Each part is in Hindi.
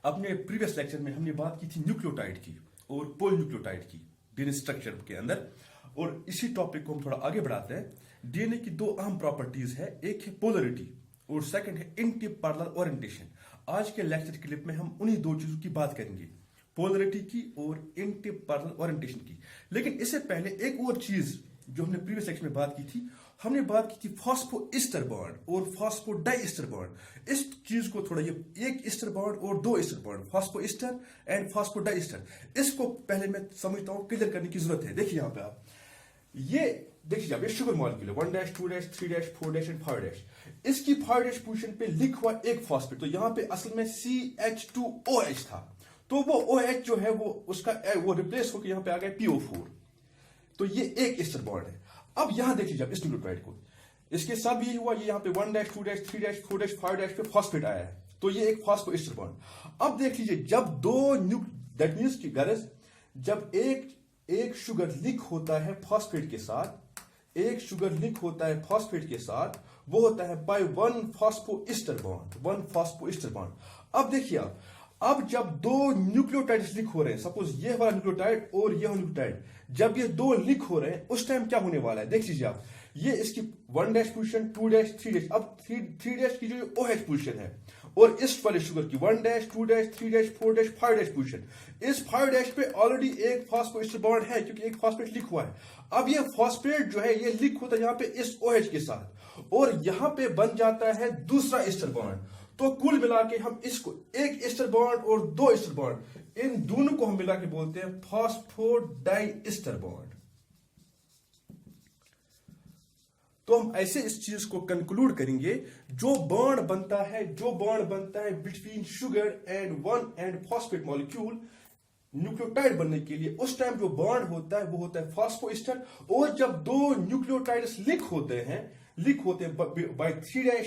अपने प्रीवियस लेक्चर में हमने बात की थी न्यूक्लियोटाइड की और पॉलीन्यूक्लियोटाइड की डीएनए स्ट्रक्चर के अंदर। और इसी टॉपिक को हम थोड़ा आगे बढ़ाते हैं। डीएनए की दो अहम प्रॉपर्टीज है, एक है पोलरिटी और सेकंड है एंटी पैरेलल ओरिएंटेशन। आज के लेक्चर क्लिप में हम उन्हीं दो चीजों की बात करेंगे, पोलरिटी की और एंटी पैरेलल ओरिएंटेशन की। लेकिन इससे पहले एक और चीज जो हमने प्रीवियस लेक्चर में बात की थी, हमने बात की थी फॉस्फोइस्टर बॉन्ड और फॉस्फोडाइस्टर बॉन्ड। इस चीज को थोड़ा, ये एक ईस्टर बॉन्ड और दो ईस्टर बॉन्ड, फॉस्फोइस्टर एंड फॉस्फोडाइस्टर, इसको पहले मैं समझता हूं क्लियर करने की जरूरत है। देखिए यहां पे आप ये देखिए, आप ये शुगर मॉलिक्यूल है 1 2 3 4 एंड 5 इसकी 5 पोजीशन पे लिखा हुआ एक फॉस्फेट। तो यहां पे असल में CH2OH था, तो वो OH जो है वो उसका वो रिप्लेस होकर यहां पे आ गया PO4। तो ये एक ईस्टर बॉन्ड है। अब यहां देख लीजिए आप इस न्यूक्लियोटाइड को, इसके साथ ये हुआ, ये यहां पे 1 2 3 4 5 पे फॉस्फेट आया है, तो ये एक फॉस्फोइस्टर बॉन्ड। अब देख लीजिए, जब दो दैट मींस की गरज, जब एक शुगर लिंक होता है फॉस्फेट के साथ, एक शुगर लिंक होता है फॉस्फेट के साथ, वो होता है बाय वन फॉस्फोइस्टर बॉन्ड। अब देखिए आप, अब जब दो न्यूक्लियोटाइड्स लिंक हो रहे हैं, सपोज ये वाला न्यूक्लियोटाइड और ये वाला न्यूक्लियोटाइड, जब ये दो लिंक हो रहे हैं उस टाइम क्या होने वाला है, देख लीजिए आप, ये इसकी 1 पोजीशन 2 3 अब 3 की जो OH पोजीशन है, और इस वाले शुगर की 1 2 3 4 5 पोजीशन, इस 5 पे ऑलरेडी एक फॉस्फोइस्टर बॉन्ड है क्योंकि एक फॉस्फेट लिंक हुआ है। अब ये फॉस्फेट जो है ये लिंक होता है यहां पे इस OH के साथ, और यहां पे बन जाता है दूसरा ईस्टर बॉन्ड। तो कुल मिला के हम इसको एक ईस्टर बॉन्ड और दो ईस्टर बॉन्ड, इन दोनों को हम मिला के बोलते हैं फॉस्फोडाइस्टर बॉन्ड। तो हम ऐसे इस चीज को कंक्लूड करेंगे, जो बॉन्ड बनता है between sugar and one and phosphate molecule nucleotide बनने के लिए, उस टाइम जो बॉन्ड होता है वो होता है फॉस्फोइस्टर। और जब दो न्यूक्लियोटाइड्स लिंक होते हैं बाय 3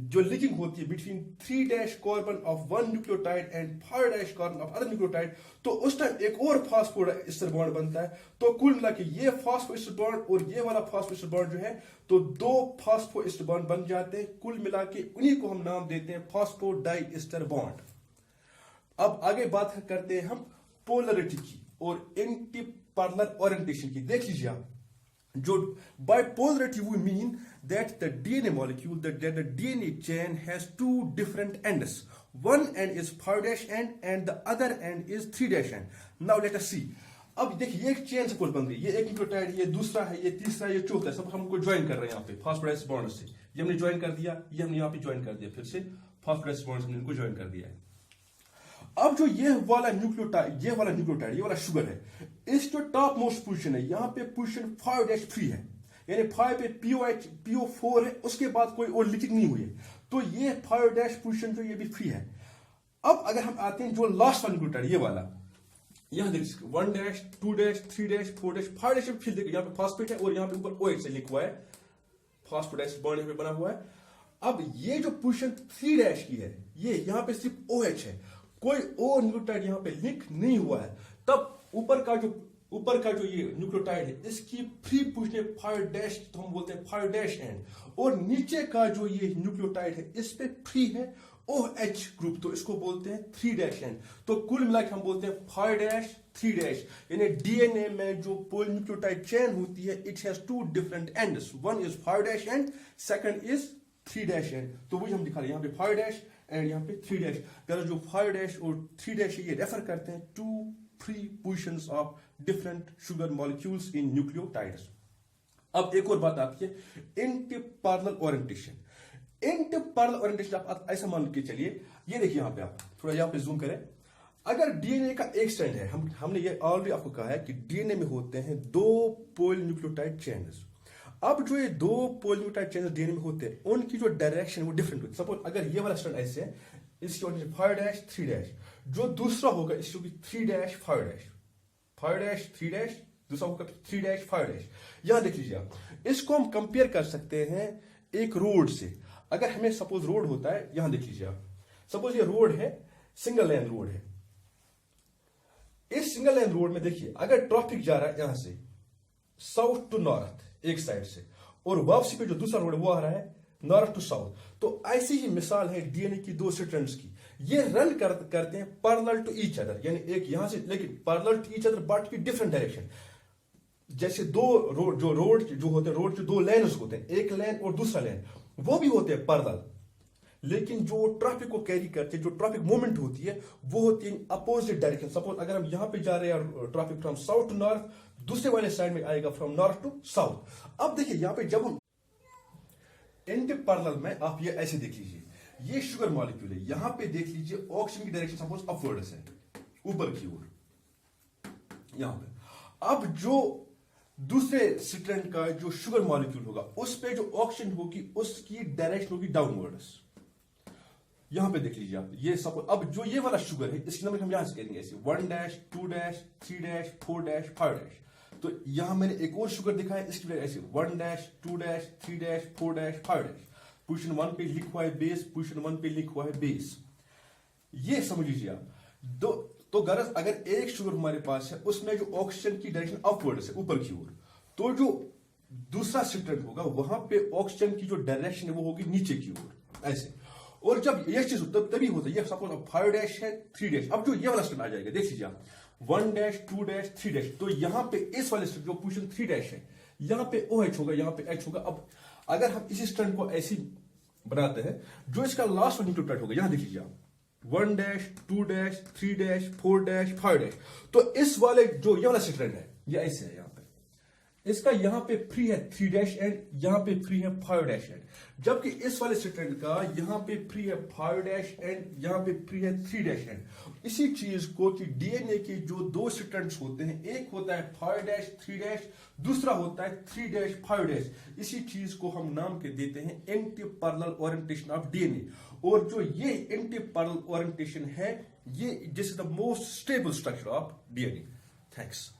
जो लिंकिंग होती है between 3 carbon of one nucleotide and 5 carbon of other nucleotide, तो उस टाइम एक और फॉस्फोइस्टर बॉन्ड बनता है। तो कुल मिला के ये फॉस्फोइस्टर बॉन्ड और ये वाला फॉस्फोइस्टर बॉन्ड जो है, तो दो फॉस्फोइस्टर बॉन्ड बन जाते हैं। कुल मिला के उन्हीं को हम नाम देते हैं फॉस्फोडाइस्टर बॉन्ड। अब आगे बात करते हैं हम पोलरिटी की और एंटी पैरेलल ओरिएंटेशन की। देख लीजिए आप, जो by polarity we mean that the DNA molecule, that the DNA chain has two different ends. One end is 5' end and the other end is 3' end. Now let us see. अब देखिए, एक चेन सपोज बन रही है, ये एक न्यूक्लियोटाइड, ये दूसरा है, ये तीसरा, ये चौथा है। सपोज हमको ज्वाइन कर रहे हैं यहाँ पे फॉस्फोडाइस्टर बॉन्ड से, ये हमने ज्वाइन कर दिया, ये हमने यहाँ पे ज्वाइन कर दिया, फिर से फॉस्फोडाइस्टर बॉन्ड से हमने इनको ज्वाइन कर दिया है। अब जो ये वाला न्यूक्लियोटाइड, ये वाला शुगर है, इस जो टॉप मोस्ट पोजीशन है, यहां पे पोजीशन 5' फ्री है, यानी 5 पे PO4 है, उसके बाद कोई और लिंकिंग नहीं हुई है, तो ये 5' पोजीशन जो ये भी फ्री है। अब अगर हम आते हैं जो लास्ट वाला न्यूक्लियोटाइड, ये वाला, यहां देखिए 1 2 3 4 5 फिर देखिए यहाँ पे फॉस्फेट है और यहाँ पे ऊपर OH से लिखा हुआ है, फॉस्फोडाइस्टर बॉन्ड यहाँ पे बना हुआ है। अब ये जो पोजीशन 3' की है, ये यहाँ पे सिर्फ OH है, कोई और न्यूक्लियोटाइड यहां पे लिंक नहीं हुआ है। तब ऊपर का जो ये न्यूक्लियोटाइड है, इसकी फ्री पोजीशन 5' तो हम बोलते हैं 5' एंड, और नीचे का जो ये न्यूक्लियोटाइड है इस पे फ्री है OH ग्रुप, तो इसको बोलते हैं 3' एंड। तो कुल मिलाकर हम बोलते हैं 5' 3', यानी डीएनए में जो पॉलीन्यूक्लियोटाइड चेन होती है, it has two different ends, one is 5' end, second is 3' end. तो वही हम दिखा रहे हैं, यहाँ पे 5' एंड यहाँ पे 3'। अगर जो 5' और 3' ये रेफर करते हैं to free positions of different sugar molecules in nucleotides. अब एक और बात आती है, anti parallel orientation. Anti parallel orientation आप ऐसा मान के चलिए, ये देखिए यहाँ पे, आप थोड़ा यहाँ पे जूम करें। अगर डीएनए का एक स्ट्रैंड है, हमने ये ऑलरेडी आपको कहा है कि डीएनए में होते हैं दो पॉलीन्यूक्लियोटाइड चेन्स। अब जो ये दो पॉलीन्यूक्लियोटाइड चेन्स डीएनए में होते हैं, उनकी जो डायरेक्शन वो डिफरेंट होती है। सपोज अगर ये वाला स्ट्रैंड ऐसे है, इसकी ओरिजिन 5' 3', जो दूसरा होगा इसकी 3' 5' 3', दूसरा होगा 3' 5'। यहां देख लीजिए आप, इसको हम कंपेयर कर सकते हैं एक रोड से। अगर हमें सपोज रोड होता है, यहां देख लीजिए आप, सपोज ये रोड है, सिंगल लेन रोड है। इस सिंगल लेन रोड में देखिए, अगर ट्रैफिक जा रहा है यहां से साउथ टू नॉर्थ एक साइड से, और वापसी पे जो दूसरा रोड है वो आ रहा है नॉर्थ टू साउथ, तो ऐसी ही मिसाल है डीएनए की दो स्ट्रैंड्स की। ये रन करते हैं पैरेलल टू ईच अदर, यानी एक यहां से, लेकिन parallel to each other but की डिफरेंट डायरेक्शन। जैसे दो रोड जो होते हैं, रोड के दो लेन्स होते हैं, एक लेन और दूसरा लेन, वो भी होते हैं पैरेलल, लेकिन जो ट्रैफिक को कैरी करते हैं, जो ट्रैफिक मूवमेंट होती है, वो होती है अपोजिट डायरेक्शन। सपोज अगर हम यहां पे जा रहे हैं traffic from south to north, दूसरे वाले साइड में आएगा फ्रॉम नॉर्थ टू साउथ। अब देखिए यहां पे जब हम एंटी पैरेलल में, आप ये ऐसे देख लीजिए, ये शुगर मॉलिक्यूल है, यहां पे देख लीजिए ऑक्सीजन की डायरेक्शन सपोज अपवर्ड्स है, ऊपर की ओर यहां पे। अब जो दूसरे स्ट्रैंड का जो शुगर मॉलिक्यूल होगा, उस पे जो ऑक्सीजन होगी उसकी डायरेक्शन होगी डाउनवर्ड्स। यहां पे देख लीजिए आप, ये सपोज अब जो ये वाला शुगर है, इसकी नंबर हम यहां से करेंगे ऐसे 1 dash 2 dash 3 dash 4 dash 5 dash. तो यहां मैंने एक और शुगर दिखाया, इसकी वजह ऐसे 1 dash 2 dash 3 dash 4 dash 5 dash. Position 1 पे लिखा हुआ है बेस, पोजीशन 1 पे लिखा हुआ है बेस। ये समझ लीजिए आप। तो गरज अगर एक शुगर हमारे पास है, उसमें जो ऑक्सीजन की डायरेक्शन अपवर्ड है, ऊपर की ओर, तो जो दूसरा स्ट्रैंड होगा वहां पे ऑक्सीजन की जो डायरेक्शन है वो होगी नीचे की ओर ऐसे। और जब ये चीज तभी होता है, ये सपोज 5 डैश है 3 डैश, अब जो ये वाला स्ट्रैंड आ जाएगा, देख लीजिए आप 1 डैश 2 डैश 3 डैश, तो यहां पे इस वाले स्ट्रैंड जो पोजीशन 3 डैश है, यहां पे OH होगा, यहां पे H होगा। अब अगर हम इसी स्ट्रैंड को ऐसी बनाते हैं, जो इसका लास्ट वन न्यूक्लियोटाइड होगा, यहां देख लीजिए आप 1 dash 2 dash 3 dash 4 dash 5 dash, तो इस वाले जो ये वाला स्ट्रैंड है, ये ऐसे है, यहां पे इसका यहां पे फ्री है 3 डैश एंड, यहां पे फ्री है 5 डैश एंड, जबकि इस वाले स्ट्रैंड का यहां पे फ्री है 5 डैश एंड, यहां पे फ्री है 3 डैश एंड। इसी चीज को कि डीएनए के जो दो स्ट्रैंड्स होते हैं, एक होता है 5 डैश 3 डैश, दूसरा होता है 3 डैश 5 डैश, इसी चीज को हम नाम के देते हैं anti parallel orientation of DNA. और जो ये एंटी पैरेलल ओरिएंटेशन है, ये this is the most stable structure of DNA. Thanks.